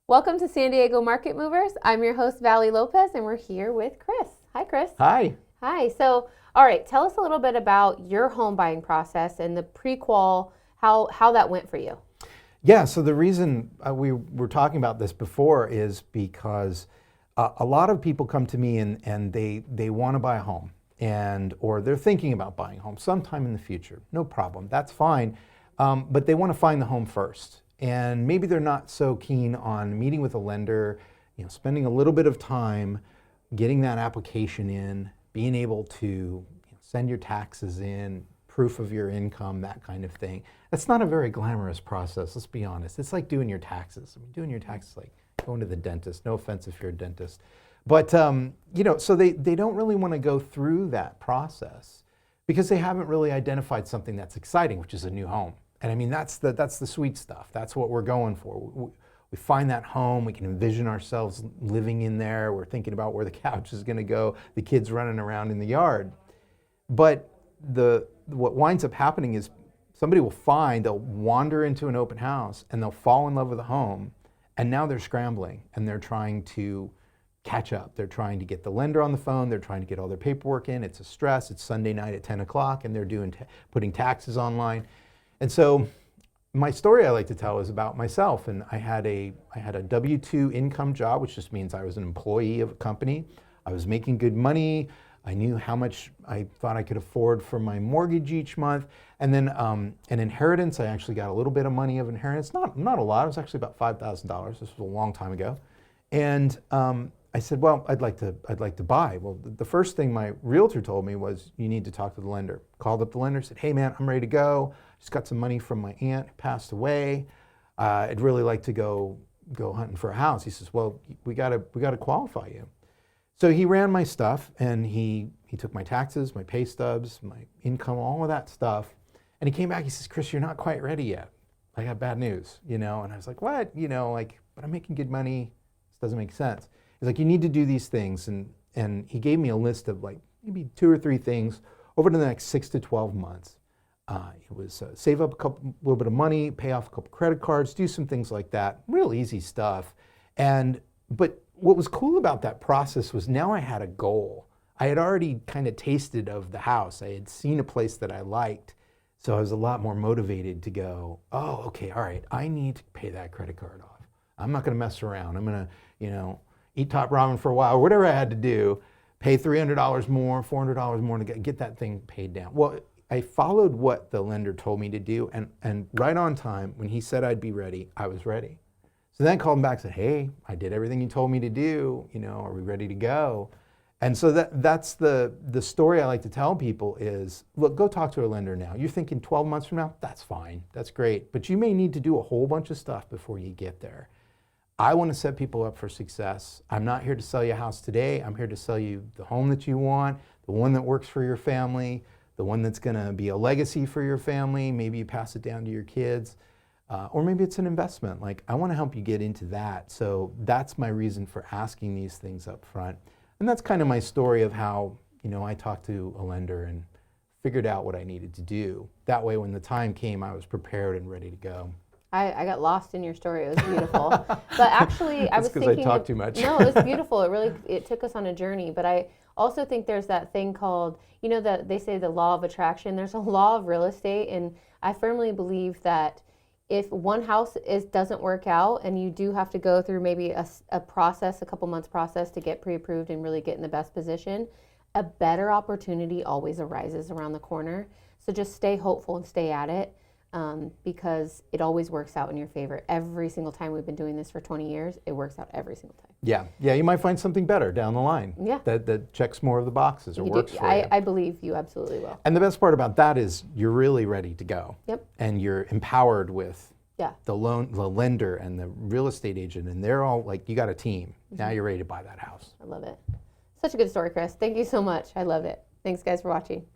Welcome to San Diego Market Movers. I'm your host, Valerie Lopez, and we're here with Chris. Hi, Chris. Hi. Hi. So, all right, tell us a little bit about your home buying process and the pre-qual, how that went for you. Yeah, so the reason we were talking about this before is because a lot of people come to me and they want to buy a home or they're thinking about buying a home sometime in the future. No problem, that's fine. But they want to find the home first. And maybe they're not so keen on meeting with a lender, spending a little bit of time getting that application in, being able to send your taxes in, proof of your income, that kind of thing. That's not a very glamorous process, let's be honest. It's like doing your taxes. I mean, doing your taxes like going to the dentist. No offense if you're a dentist. But, so they don't really want to go through that process because they haven't really identified something that's exciting, which is a new home. And I mean, that's the sweet stuff. That's what we're going for. We find that home, we can envision ourselves living in there. We're thinking about where the couch is gonna go, the kids running around in the yard. But what winds up happening is somebody they'll wander into an open house and they'll fall in love with a home. And now they're scrambling and they're trying to catch up. They're trying to get the lender on the phone. They're trying to get all their paperwork in. It's a stress. It's Sunday night at 10 o'clock and they're putting taxes online. And so my story I like to tell is about myself. And I had a W-2 income job, which just means I was an employee of a company. I was making good money. I knew how much I thought I could afford for my mortgage each month. And then an inheritance, I actually got a little bit of money of inheritance. Not a lot, it was actually about $5,000. This was a long time ago. And I said, well, I'd like to buy. Well, the first thing my realtor told me was, you need to talk to the lender. Called up the lender, said, hey man, I'm ready to go. Just got some money from my aunt who passed away. I'd really like to go hunting for a house. He says, well, we gotta qualify you. So he ran my stuff and he took my taxes, my pay stubs, my income, all of that stuff. And he came back, he says, Chris, you're not quite ready yet. I got bad news, And I was like, what? But I'm making good money. This doesn't make sense. He's like, you need to do these things. And he gave me a list of like maybe 2 or 3 things over the next 6 to 12 months. It was save up a little bit of money, pay off a couple credit cards, do some things like that. Real easy stuff. But what was cool about that process was now I had a goal. I had already kind of tasted of the house. I had seen a place that I liked. So I was a lot more motivated to go, oh, okay, all right, I need to pay that credit card off. I'm not gonna mess around. I'm gonna, eat top ramen for a while, or whatever I had to do, pay $300 more, $400 more to get that thing paid down. Well, I followed what the lender told me to do, and right on time, when he said I'd be ready, I was ready. So then I called him back and said, hey, I did everything you told me to do, are we ready to go? And so that's the story I like to tell people is, look, go talk to a lender now. You're thinking 12 months from now, that's fine, that's great, but you may need to do a whole bunch of stuff before you get there. I want to set people up for success. I'm not here to sell you a house today. I'm here to sell you the home that you want, the one that works for your family, the one that's going to be a legacy for your family. Maybe you pass it down to your kids, or maybe it's an investment. Like, I want to help you get into that. So that's my reason for asking these things up front. And that's kind of my story of how, I talked to a lender and figured out what I needed to do. That way, when the time came, I was prepared and ready to go. I got lost in your story. It was beautiful. But actually, I was thinking. Because I talk too much. No, it was beautiful. It took us on a journey. But I also think there's that thing called, that they say the law of attraction. There's a law of real estate, and I firmly believe that if one house doesn't work out, and you do have to go through maybe a process, a couple months process to get pre-approved and really get in the best position, a better opportunity always arises around the corner. So just stay hopeful and stay at it. Because it always works out in your favor. Every single time. We've been doing this for 20 years, it works out every single time. Yeah, you might find something better down the line. Yeah. That checks more of the boxes or works for you. I believe you absolutely will. And the best part about that is you're really ready to go. Yep. And you're empowered with the lender and the real estate agent, and they're all like, you got a team. Mm-hmm. Now you're ready to buy that house. I love it. Such a good story, Chris. Thank you so much. I love it. Thanks, guys, for watching.